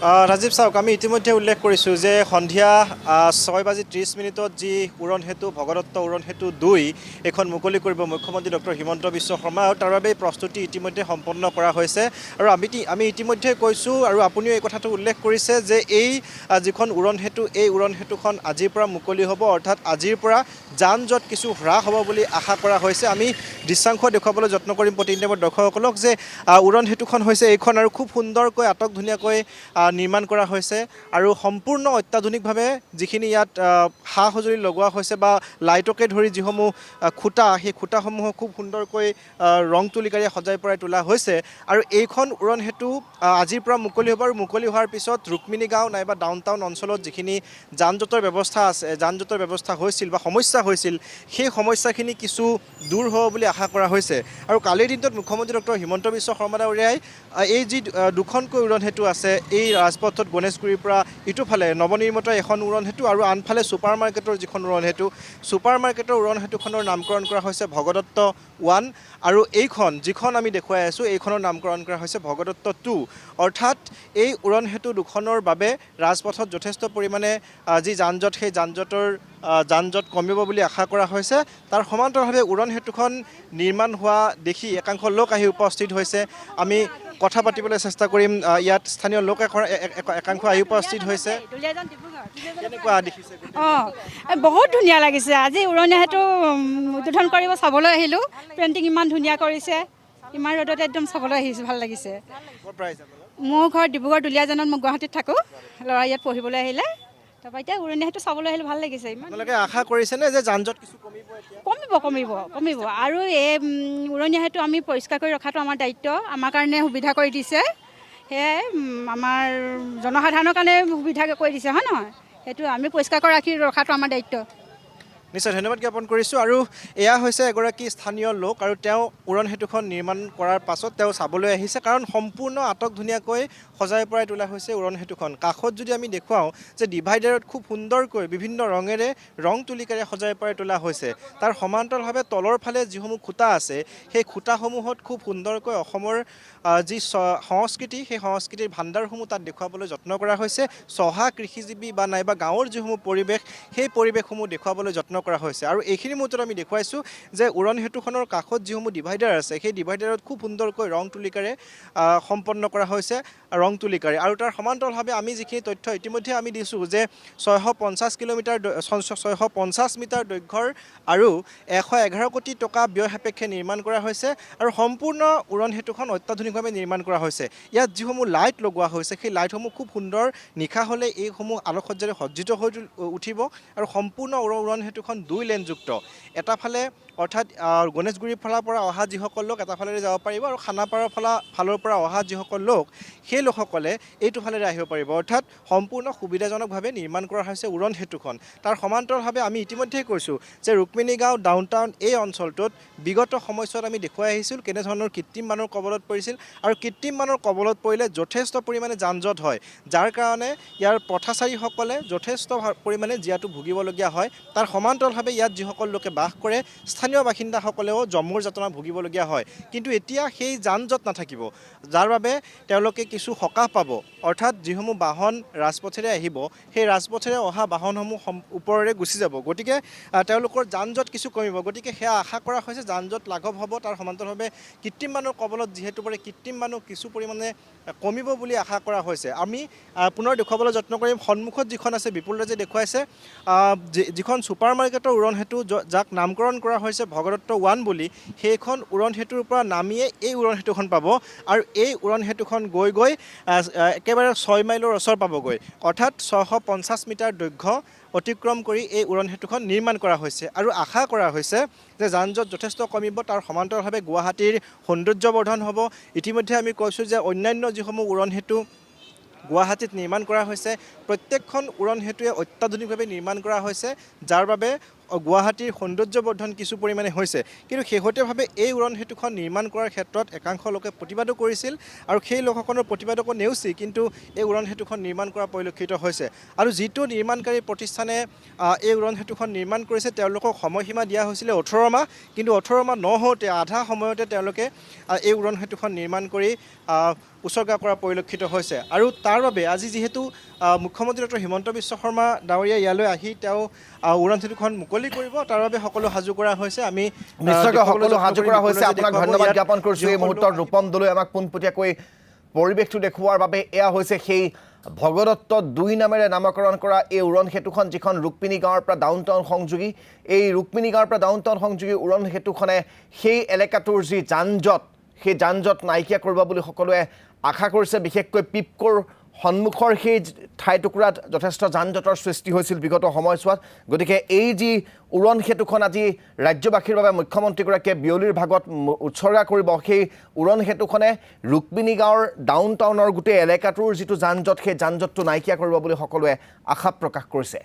ৰাজীৱ চাওক আমি ইতিমধ্যে উল্লেখ কৰিছোঁ যে সন্ধিয়া 6:30 যি উৰণ সেতু ভগদত্ত উৰণ সেতু 2 এখন মুকলি কৰিব মুখ্যমন্ত্ৰী ডক্টৰ হিমন্ত বিশ্ব শৰ্মা আৰু তাৰ বাবে প্ৰস্তুতি ইতিমধ্যে সম্পন্ন কৰা হৈছে আৰু আমি ইতিমধ্যে কৈছোঁ আৰু আপুনিও এই কথাটো উল্লেখ কৰিছে যে এই যিখন উৰণ সেতু এই উৰণ সেতুখন আজিৰ পৰা মুকলি হ'ব অৰ্থাৎ আজিৰ পৰা যান জঁট কিছু হ্ৰাস হ'ব বুলি আশা কৰা হৈছে। আমি দৃশ্যাংশ দেখুৱাবলৈ যত্ন কৰিম প্ৰতিনিধি দৰ্শকসকলক যে উৰণ সেতুখন হৈছে এইখন আৰু খুব সুন্দৰকৈ আটক ধুনীয়াকৈ নিৰ্মাণ কৰা হৈছে আৰু সম্পূৰ্ণ অত্যাধুনিকভাৱে যিখিনি ইয়াত সা সঁজুলি লগোৱা হৈছে বা লাইটকে ধৰি যিসমূহ খুঁটা সেই খুঁটাসমূহক খুব সুন্দৰকৈ ৰং তুলিকাৰে সজাই পৰাই তোলা হৈছে আৰু এইখন উৰণ সেতু আজিৰ পৰা মুকলি হ'ব আৰু মুকলি হোৱাৰ পিছত ৰুক্মিণী গাঁও নাইবা ডাউন টাউন অঞ্চলত যিখিনি যান জঁটৰ ব্যৱস্থা আছে যান জঁটৰ ব্যৱস্থা হৈছিল বা সমস্যা হৈছিল সেই সমস্যাখিনি কিছু দূৰ হ'ব বুলি আশা কৰা হৈছে আৰু কালিৰ দিনটোত মুখ্যমন্ত্ৰী ডক্টৰ হিমন্ত বিশ্ব শৰ্মা ডাঙৰীয়াই এই যি দুখনকৈ উৰণ সেতু আছে এই ৰাজপথত গণেশগুৰিৰ পৰা ইটোফালে নৱনিৰ্মিত এখন উৰণ সেতু আৰু আনফালে ছুপাৰ মাৰ্কেটৰ যিখন উৰণ সেতু ছুপাৰ মাৰ্কেটৰ উৰণ সেতুখনৰ নামকৰণ কৰা হৈছে ভগদত্ত 1 আৰু এইখন যিখন আমি দেখুৱাই আছোঁ এইখনৰ নামকৰণ কৰা হৈছে ভগদত্ত 2 অৰ্থাৎ এই উৰণ সেতু দুখনৰ বাবে ৰাজপথত যথেষ্ট পৰিমাণে যি যান জঁট সেই যান জঁট কমিব বুলি আশা কৰা হৈছে। তাৰ সমান্তৰালভাৱে উৰণ সেতুখন নিৰ্মাণ হোৱা দেখি একাংশ লোক আহি উপস্থিত হৈছে। আমি কথা পাতিবলৈ চেষ্টা কৰিম ইয়াত স্থানীয় লোক একাংশ আহি উপস্থিত হৈছে। কেনেকুৱা দেখিছে? বহুত ধুনীয়া লাগিছে। আজি উৰণীয়া সেতু উদ্বোধন কৰিব চাবলৈ আহিলোঁ। পেইণ্টিং ইমান ধুনীয়া কৰিছে, ইমান ৰ'দতে একদম চাবলৈ আহিছোঁ, ভাল লাগিছে। মোৰ ঘৰ ডিব্ৰুগড় দুলীয়াজানত, মই গুৱাহাটীত থাকোঁ, ল'ৰা ইয়াত পঢ়িবলৈ আহিলে। তাৰপৰা এতিয়া উৰণীয়া সেতু চাবলৈ আহিলোঁ, ভাল লাগিছে। আপোনালোকে আশা কৰিছেনে যে যান জঁট কিছু কমিব? কমিব আৰু এই উৰণীয়া সেতু আমি পৰিষ্কাৰ কৰি ৰখাটো আমাৰ দায়িত্ব, আমাৰ কাৰণে সুবিধা কৰি দিছে। সেয়াই আমাৰ জনসাধাৰণৰ কাৰণে সুবিধা কৰি দিছে, হয় নহয়? সেইটো আমি পৰিষ্কাৰ কৰি ৰখাটো আমাৰ দায়িত্ব। নিশ্চয় ধন্যবাদ জ্ঞাপন কৰিছোঁ আৰু এয়া হৈছে এগৰাকী স্থানীয় লোক আৰু তেওঁ উৰণ সেতুখন নিৰ্মাণ কৰাৰ পাছত তেওঁ চাবলৈ আহিছে কাৰণ সম্পূৰ্ণ আটক ধুনীয়াকৈ সজাই পৰাই তোলা হৈছে উৰণ সেতুখন। কাষত যদি আমি দেখুৱাওঁ যে ডিভাইডাৰত খুব সুন্দৰকৈ বিভিন্ন ৰঙেৰে ৰং তুলিকাৰে সজাই পৰাই তোলা হৈছে। তাৰ সমান্তৰালভাৱে তলৰ ফালে যিসমূহ খুঁটা আছে সেই খুঁটাসমূহত খুব সুন্দৰকৈ অসমৰ যি সংস্কৃতি সেই সংস্কৃতিৰ ভাণ্ডাৰসমূহ তাত দেখুৱাবলৈ যত্ন কৰা হৈছে। চহা কৃষিজীৱী বা নাইবা গাঁৱৰ যিসমূহ পৰিৱেশ সেই পৰিৱেশসমূহ দেখুৱাবলৈ যত্ন কৰা হৈছে আৰু এইখিনি মুহূৰ্তত আমি দেখুৱাইছোঁ যে উৰণ সেতুখনৰ কাষত যিসমূহ ডিভাইডাৰ আছে সেই ডিভাইডাৰত খুব সুন্দৰকৈ ৰং তুলিকাৰে সম্পন্ন কৰা হৈছে আৰু তাৰ সমান্তৰালভাৱে আমি যিখিনি তথ্য ইতিমধ্যে আমি দিছোঁ যে 650 মিটাৰ দৈৰ্ঘ্যৰ আৰু 111 কোটি টকা ব্যয় সাপেক্ষে নিৰ্মাণ কৰা হৈছে আৰু সম্পূৰ্ণ উৰণ সেতুখন অত্যাধুনিকভাৱে নিৰ্মাণ কৰা হৈছে। ইয়াত যিসমূহ লাইট লগোৱা হৈছে সেই লাইটসমূহ খুব সুন্দৰ, নিশা হ'লে এইসমূহ আলোকসজ্জাৰে সজ্জিত হৈ উঠিব আৰু সম্পূৰ্ণ উৰণ সেতুখন 2 লেনযুক্ত। এটা ফালে অৰ্থাৎ গণেশগুৰিৰ ফালৰ পৰা অহা যিসকল লোক এটা ফালেৰে যাব পাৰিব আৰু খানাপাৰাৰ ফালৰ পৰা অহা যিসকল লোক সেই লোকসকলে এইটো ফালেৰে আহিব পাৰিব। অৰ্থাৎ সম্পূৰ্ণ সুবিধাজনকভাৱে নিৰ্মাণ কৰা হৈছে উৰণ সেতুখন। তাৰ সমান্তৰালভাৱে আমি ইতিমধ্যেই কৈছোঁ যে ৰুক্মিণী গাঁও ডাউন টাউন এই অঞ্চলটোত বিগত সময়ছোৱাত আমি দেখুৱাই আহিছোঁ কেনেধৰণৰ কৃত্ৰিম বানৰ কবলত পৰিছিল আৰু কৃত্ৰিম বানৰ কবলত পৰিলে যথেষ্ট পৰিমাণে যান জঁট হয়, যাৰ কাৰণে ইয়াৰ পথচাৰীসকলে যথেষ্ট পৰিমাণে জীয়াতু ভুগিবলগীয়া হয়। তাৰ সমান্তৰালভাৱে ইয়াত যিসকল লোকে বাস কৰে স্থানীয় বাসিন্দাসকলেও জমৰ যাতনা ভুগিবলগীয়া হয়। কিন্তু এতিয়া সেই যান জঁট নাথাকিব, যাৰ বাবে তেওঁলোকে কিছু সকাহ পাব। অৰ্থাৎ যিসমূহ বাহন ৰাজপথেৰে আহিব সেই ৰাজপথেৰে অহা বাহনসমূহ ওপৰেৰে গুচি যাব, গতিকে তেওঁলোকৰ যান জঁট কিছু কমিব। গতিকে সেয়া আশা কৰা হৈছে যান জঁট লাঘৱ হ'ব। তাৰ সমান্তৰালভাৱে কৃত্ৰিম বানৰ কবলত যিহেতু পৰে কৃত্ৰিম বানো কিছু পৰিমাণে কমিব বুলি আশা কৰা হৈছে। আমি পুনৰ দেখুৱাবলৈ যত্ন কৰিম। সন্মুখত যিখন আছে বিপুল ৰাজে দেখুৱাইছে যিখন ছুপাৰ মাৰ্কেটৰ উৰণ সেতু যাক নামকৰণ কৰা হৈছে ভগদত্ত 1 বুলি, সেইখন উৰণ সেতুৰ পৰা নামিয়ে এই উৰণ সেতুখন পাব আৰু এই উৰণ সেতুখন গৈ একেবাৰে 6 মাইলৰ ওচৰ পাবগৈ। অৰ্থাৎ 650 মিটাৰ দৈৰ্ঘ্য অতিক্ৰম কৰি এই উৰণ সেতুখন নিৰ্মাণ কৰা হৈছে আৰু আশা কৰা হৈছে যে যান জঁট যথেষ্ট কমিব। তাৰ সমান্তৰালভাৱে গুৱাহাটীৰ সৌন্দৰ্যবৰ্ধন হ'ব। ইতিমধ্যে আমি কৈছোঁ যে অন্যান্য যিসমূহ উৰণ সেতু গুৱাহাটীত নিৰ্মাণ কৰা হৈছে প্ৰত্যেকখন উৰণ সেতুৱে অত্যাধুনিকভাৱে নিৰ্মাণ কৰা হৈছে, যাৰ বাবে গুৱাহাটীৰ সৌন্দৰ্যবৰ্ধন কিছু পৰিমাণে হৈছে কিন্তু শেহতীয়াভাৱে এই উৰণ সেতুখন নিৰ্মাণ কৰাৰ ক্ষেত্ৰত একাংশ লোকে প্ৰতিবাদো কৰিছিল আৰু সেই লোকসকলৰ প্ৰতিবাদকো নেওচি কিন্তু এই উৰণ সেতুখন নিৰ্মাণ কৰা পৰিলক্ষিত হৈছে আৰু যিটো নিৰ্মাণকাৰী প্ৰতিষ্ঠানে এই উৰণ সেতুখন নিৰ্মাণ কৰিছে তেওঁলোকক সময়সীমা দিয়া হৈছিলে 18 মাহ কিন্তু 18 মাহ নহওঁতে আধা সময়তে তেওঁলোকে এই উৰণ সেতুখন নিৰ্মাণ কৰি উচৰ্গা কৰা পৰিলক্ষিত হৈছে আৰু তাৰ বাবে আজি যিহেতু মুখ্যমন্ত্ৰী ডক্টৰ হিমন্ত বিশ্ব শৰ্মা ডাঙৰীয়া ইয়ালৈ আহি তেওঁ উৰণ সেতুখন মুকলি কৰিব তাৰ বাবে সকলো সাজু কৰা হৈছে আমি নিশ্চয়কৈ সকলো সাজু কৰা হৈছে আপোনাক ধন্যবাদ জ্ঞাপন কৰিছোঁ এই মুহূৰ্তত ৰূপম দলৈ আমাক পোনপটীয়াকৈ পৰিৱেশটো দেখুওৱাৰ বাবে এয়া হৈছে সেই ভগদত্ত 2 নামেৰে নামকৰণ কৰা এই উৰণ সেতুখন যিখন ৰুক্মিণী গাঁৱৰ পৰা ডাউনটাউন সংযোগী এই ৰুক্মিণী গাঁৱৰ পৰা ডাউনটাউন সংযোগী উৰণ সেতুখনে সেই এলেকাটোৰ যি যানজঁট সেই যানজঁট নাইকিয়া কৰিব বুলি সকলোৱে আশা কৰিছে বিশেষকৈ পিপকোৰ সন্মুখৰ সেই ঠাইটুকুৰাত যথেষ্ট যানজঁটৰ সৃষ্টি হৈছিল বিগত সময়ছোৱাত গতিকে এই যি উৰণ সেতুখন আজি ৰাজ্যবাসীৰ বাবে মুখ্যমন্ত্ৰীগৰাকীয়ে বিয়লিৰ ভাগত উৎসৰ্গা কৰিব সেই উৰণ সেতুখনে ৰুক্মিণী গাঁৱৰ ডাউনটাউনৰ গোটেই এলেকাটোৰ যিটো যানজঁট সেই যানজঁটটো নাইকিয়া কৰিব বুলি সকলোৱে আশা প্ৰকাশ কৰিছে